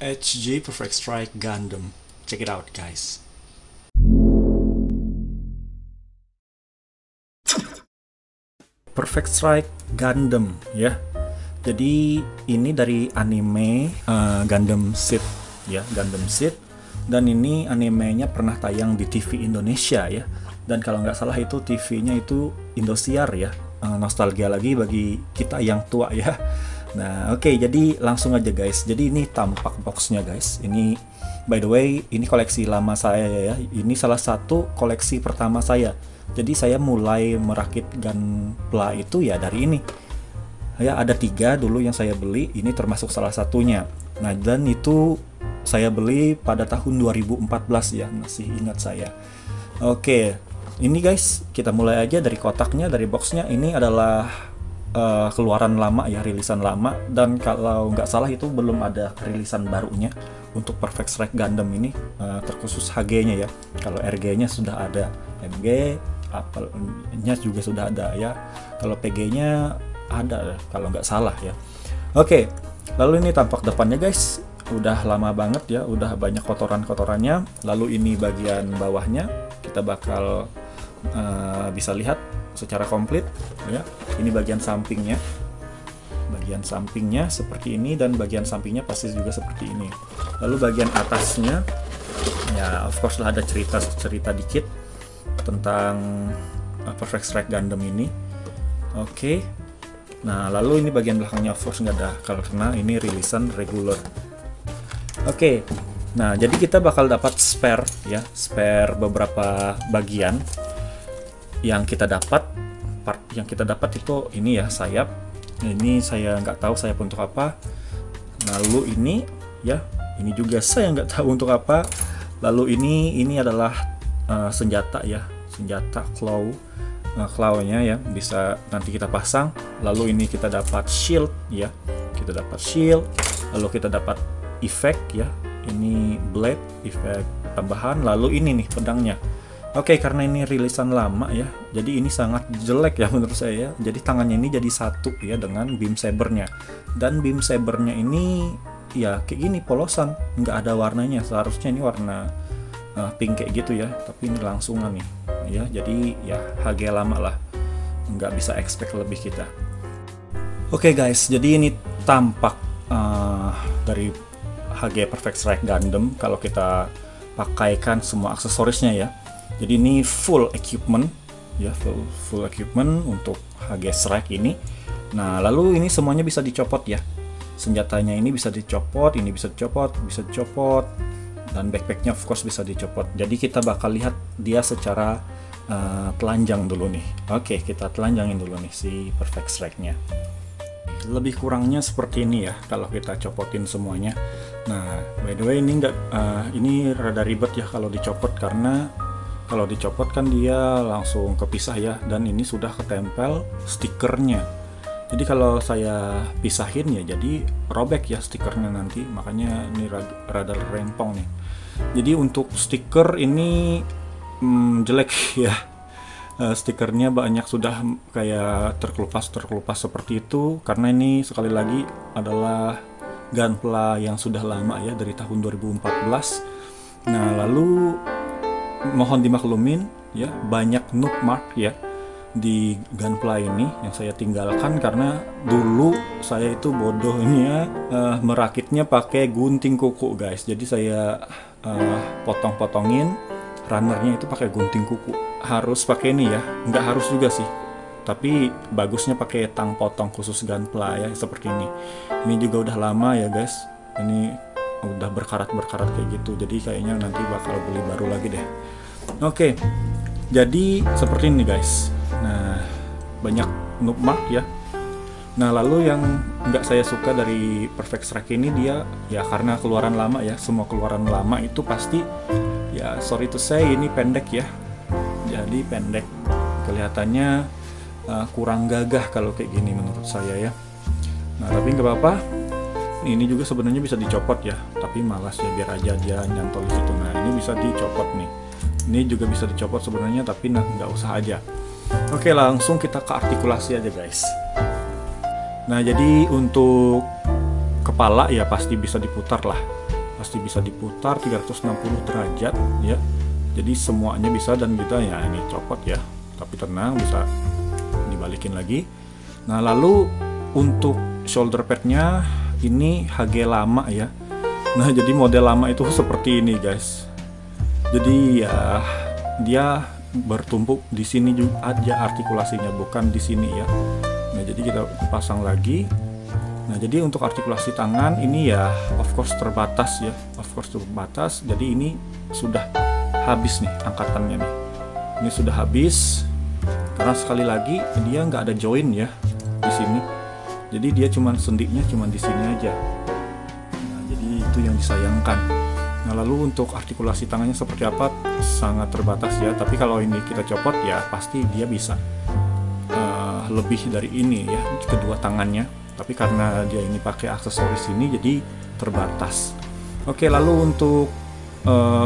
HG Perfect Strike Gundam. Check it out, guys. Perfect Strike Gundam ya. Jadi ini dari anime Gundam Seed ya, Gundam Seed. Dan ini animenya pernah tayang di TV Indonesia ya. Dan kalau nggak salah itu TV-nya itu Indosiar ya. Nostalgia lagi bagi kita yang tua ya. Nah oke, jadi langsung aja guys. Jadi ini tampak boxnya guys. Ini by the way ini koleksi lama saya ya. Ini salah satu koleksi pertama saya. Jadi saya mulai merakit Gunpla itu ya dari ini. Ya ada 3 dulu yang saya beli. Ini termasuk salah satunya. Nah dan itu saya beli pada tahun 2014 ya, masih ingat saya. Oke, ini guys kita mulai aja dari kotaknya, dari boxnya. Ini adalah keluaran lama ya, rilisan lama. Dan kalau nggak salah itu belum ada rilisan barunya untuk Perfect Strike Gundam ini, terkhusus HG-nya ya. Kalau RG-nya sudah ada, MG, Apple-nya juga sudah ada ya. Kalau PG-nya ada kalau nggak salah ya. Oke, lalu ini tampak depannya guys. Udah lama banget ya, udah banyak kotoran-kotorannya. Lalu ini bagian bawahnya kita bakal bisa lihat secara komplit ya. Ini bagian sampingnya. Bagian sampingnya seperti ini dan bagian sampingnya pasti juga seperti ini. Lalu bagian atasnya ya of course lah ada cerita dikit tentang Perfect Strike Gundam ini. Oke. Nah, lalu ini bagian belakangnya of course nggak ada karena ini rilisan regular. Oke. Nah, jadi kita bakal dapat spare ya, spare beberapa bagian yang kita dapat. Part yang kita dapat itu ini ya, sayap. Ini saya nggak tahu sayap untuk apa. Lalu ini ya, ini juga saya nggak tahu untuk apa. Lalu ini adalah senjata ya, senjata claw-nya ya, bisa nanti kita pasang. Lalu ini kita dapat shield ya, kita dapat shield. Lalu kita dapat efek ya, ini blade efek tambahan. Lalu ini nih pedangnya. Oke, karena ini rilisan lama ya, jadi ini sangat jelek ya menurut saya. Jadi tangannya ini jadi satu ya dengan beam sabernya. Dan beam sabernya ini ya kayak gini polosan, nggak ada warnanya. Seharusnya ini warna pink kayak gitu ya, tapi ini langsungan nih ya. Jadi ya HG lama lah, nggak bisa expect lebih kita. Oke guys, jadi ini tampak dari HG Perfect Strike Gundam kalau kita pakaikan semua aksesorisnya ya. Jadi ini full equipment ya, full equipment untuk HG Strike ini. Nah lalu ini semuanya bisa dicopot ya, senjatanya ini bisa dicopot, ini bisa dicopot, dan backpacknya of course bisa dicopot. Jadi kita bakal lihat dia secara telanjang dulu nih. Oke, kita telanjangin dulu nih si Perfect Strike-nya. Lebih kurangnya seperti ini ya kalau kita copotin semuanya. Nah by the way ini rada ribet ya kalau dicopot, karena kalau dicopot kan dia langsung kepisah ya, dan ini sudah ketempel stikernya. Jadi kalau saya pisahin ya jadi robek ya stikernya nanti, makanya ini rada rempong nih. Jadi untuk stiker ini jelek ya. Stikernya banyak sudah kayak terkelupas seperti itu, karena ini sekali lagi adalah Gunpla yang sudah lama ya, dari tahun 2014. Nah lalu mohon dimaklumin ya, banyak noob mark ya di Gunpla ini yang saya tinggalkan, karena dulu saya itu bodohnya merakitnya pakai gunting kuku guys. Jadi saya potong-potongin runnernya itu pakai gunting kuku. Harus pakai ini ya, nggak harus juga sih, tapi bagusnya pakai tang potong khusus Gunpla ya seperti ini. Ini juga udah lama ya guys, ini udah berkarat kayak gitu, jadi kayaknya nanti bakal beli baru lagi deh. Oke, jadi seperti ini guys. Nah banyak noob mark ya. Nah lalu yang nggak saya suka dari Perfect Strike ini, dia ya karena keluaran lama ya, semua keluaran lama itu pasti ya sorry to say ini pendek ya. Jadi pendek, kelihatannya kurang gagah kalau kayak gini menurut saya ya. Nah tapi nggak apa-apa, ini juga sebenarnya bisa dicopot ya, tapi malas ya, biar aja dia nyantol di situ. Nah ini bisa dicopot nih, ini juga bisa dicopot sebenarnya, tapi nah nggak usah aja. Oke, langsung kita ke artikulasi aja guys. Nah jadi untuk kepala ya pasti bisa diputar lah. pasti bisa diputar 360 derajat ya. Jadi semuanya bisa, dan kita ya ini copot ya, tapi tenang, bisa dibalikin lagi. Nah lalu untuk shoulder padnya ini HG lama ya. Nah jadi model lama itu seperti ini guys. Jadi ya dia bertumpuk di sini juga aja artikulasinya, bukan di sini ya. Nah jadi kita pasang lagi. Nah jadi untuk artikulasi tangan ini ya of course terbatas ya, of course terbatas. Jadi ini sudah habis nih angkatannya nih. Ini sudah habis karena sekali lagi dia nggak ada join ya di sini. Jadi dia cuman sendinya cuman di sini aja. Nah jadi itu yang disayangkan. Nah lalu untuk artikulasi tangannya seperti apa, sangat terbatas ya. Tapi kalau ini kita copot ya pasti dia bisa lebih dari ini ya kedua tangannya. Tapi karena dia ini pakai aksesoris ini jadi terbatas. Oke, lalu untuk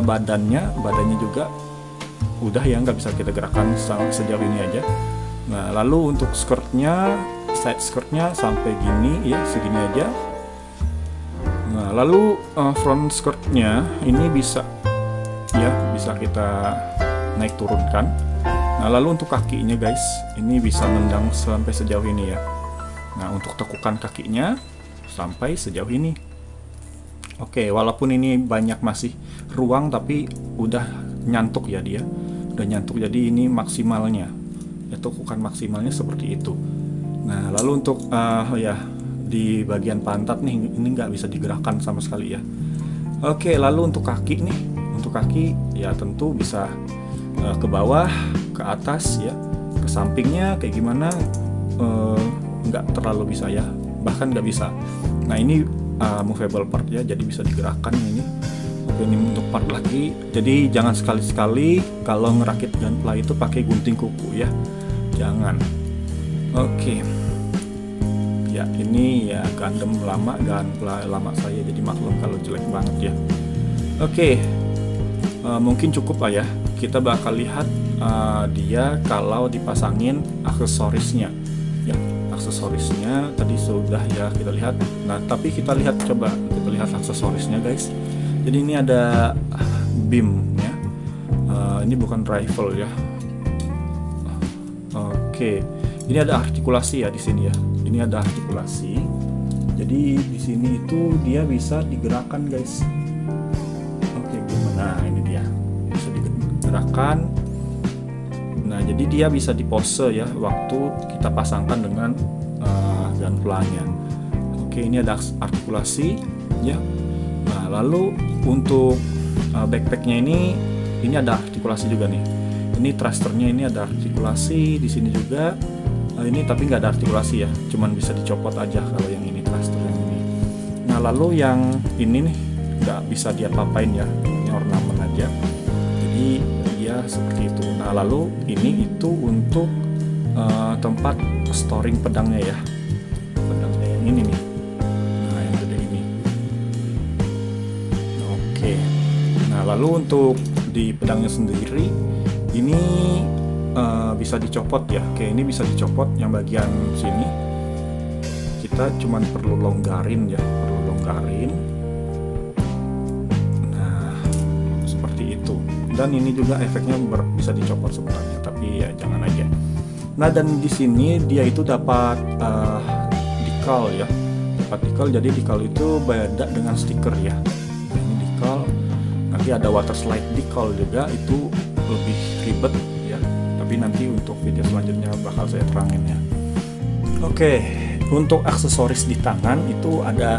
badannya juga udah ya, nggak bisa kita gerakan sejauh ini aja. Nah lalu untuk skirtnya, side skirtnya sampai gini ya, segini aja. Nah lalu front skirtnya ini bisa ya, bisa kita naik turunkan. Nah lalu untuk kakinya guys, ini bisa nendang sampai sejauh ini ya. Nah untuk tekukan kakinya sampai sejauh ini. Oke, walaupun ini banyak masih ruang tapi udah nyantuk ya dia, udah nyantuk, jadi ini maksimalnya ya, tekukan maksimalnya seperti itu. Nah lalu untuk ya di bagian pantat nih, ini nggak bisa digerakkan sama sekali ya. Oke, lalu untuk kaki nih, untuk kaki ya tentu bisa ke bawah, ke atas ya, ke sampingnya kayak gimana, nggak terlalu bisa ya, bahkan nggak bisa. Nah ini movable part ya, jadi bisa digerakkan ini. Oke, ini untuk part lagi, jadi jangan sekali-sekali kalau ngerakit gunpla itu pakai gunting kuku ya, jangan. Oke ya, ini ya Gundam lama, gunpla lama saya, jadi maklum kalau jelek banget ya. Oke, mungkin cukup lah ya, kita bakal lihat dia kalau dipasangin aksesorisnya ya. Aksesorisnya tadi sudah ya kita lihat. Nah tapi kita lihat, coba kita lihat aksesorisnya guys. Jadi ini ada beam ya, ini bukan rifle ya. Oke, ini ada artikulasi ya di sini ya. Ini ada artikulasi. Jadi di sini itu dia bisa digerakkan guys. Oke, gimana? Nah ini dia bisa digerakkan. Nah jadi dia bisa dipose ya waktu kita pasangkan dengan gunpla-nya. Oke, ini ada artikulasi ya. Nah lalu untuk backpacknya ini ada artikulasi juga nih. Ini thrusternya ini ada artikulasi di sini juga. Ini tapi nggak ada artikulasi ya, cuman bisa dicopot aja kalau yang ini, thruster yang ini. Nah lalu yang ini nih nggak bisa diapa-apain ya, ini ornamen aja. Jadi ya seperti itu. Nah lalu ini itu untuk tempat storing pedangnya ya, pedangnya yang ini nih. Nah yang gede ini. Oke. Nah lalu untuk di pedangnya sendiri ini bisa dicopot ya. Oke, ini bisa dicopot yang bagian sini. Kita cuman perlu longgarin ya, perlu longgarin. Nah seperti itu. Dan ini juga efeknya bisa dicopot sebenarnya, tapi ya jangan aja. Nah dan di sini dia itu dapat decal ya, dapat decal. Jadi decal itu beda dengan stiker ya. Nah, ini decal. Nanti ada water slide decal juga, itu lebih ribet ya. Tapi nanti untuk video selanjutnya bakal saya terangin ya. Oke, untuk aksesoris di tangan itu ada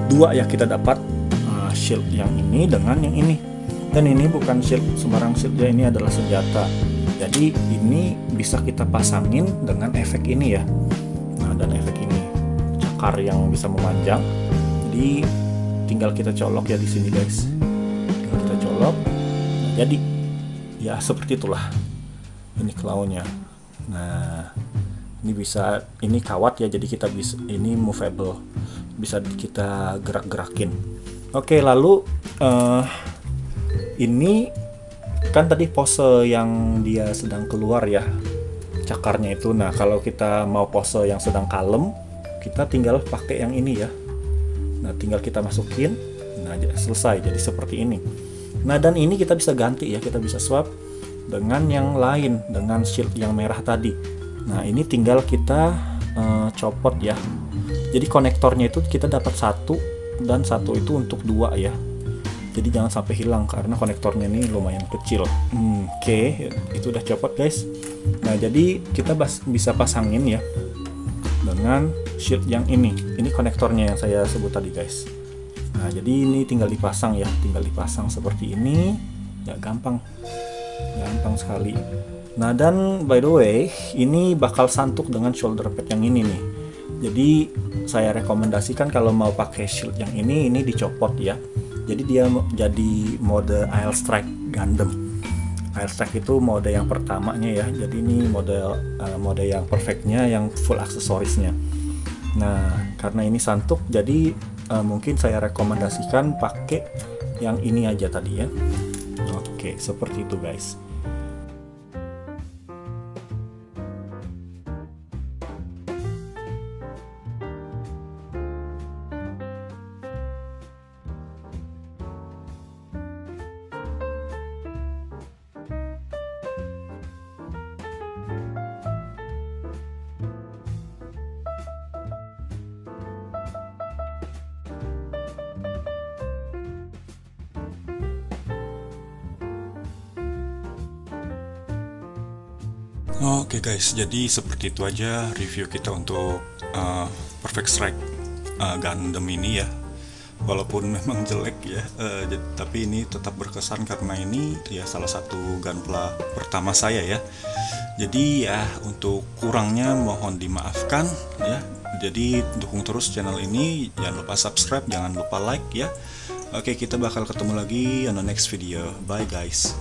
dua ya, kita dapat shield yang ini dengan yang ini. Dan ini bukan shield sembarang shield ya, ini adalah senjata. Jadi ini bisa kita pasangin dengan efek ini ya. Nah dan efek ini cakar yang bisa memanjang. Jadi tinggal kita colok ya di sini guys. Tinggal kita colok. Nah, jadi ya seperti itulah. Ini klaunya. Nah ini bisa, ini kawat ya. Jadi kita bisa, ini movable, bisa kita gerak-gerakin. Oke, lalu ini kan tadi pose yang dia sedang keluar ya, cakarnya itu. Nah kalau kita mau pose yang sedang kalem, kita tinggal pakai yang ini ya. Nah tinggal kita masukin. Nah Nah, selesai, jadi seperti ini. Nah, dan ini kita bisa ganti ya, kita bisa swap dengan yang lain, dengan shield yang merah tadi. Nah, ini tinggal kita copot ya. Jadi konektornya itu kita dapat satu, dan satu itu untuk dua ya. Jadi jangan sampai hilang karena konektornya ini lumayan kecil. Oke, itu udah copot guys. Nah, jadi kita bisa pasangin ya dengan shield yang ini. Ini konektornya yang saya sebut tadi guys. Nah, jadi ini tinggal dipasang ya, tinggal dipasang seperti ini. Ya, gampang sekali. Nah, dan by the way, ini bakal santuk dengan shoulder pad yang ini nih. Jadi saya rekomendasikan kalau mau pakai shield yang ini dicopot ya. Jadi dia jadi mode Air Strike Gundam. Air Strike itu mode yang pertamanya ya. Jadi ini mode yang perfectnya, yang full aksesorisnya. Nah, karena ini santuk, jadi mungkin saya rekomendasikan pakai yang ini aja tadi ya. Oke, seperti itu guys. Oke guys, jadi seperti itu aja review kita untuk Perfect Strike Gundam ini ya. Walaupun memang jelek ya, tapi ini tetap berkesan karena ini ya salah satu gunpla pertama saya ya. Jadi ya untuk kurangnya mohon dimaafkan ya. Jadi dukung terus channel ini, jangan lupa subscribe, jangan lupa like ya. Oke, kita bakal ketemu lagi on the next video. Bye guys.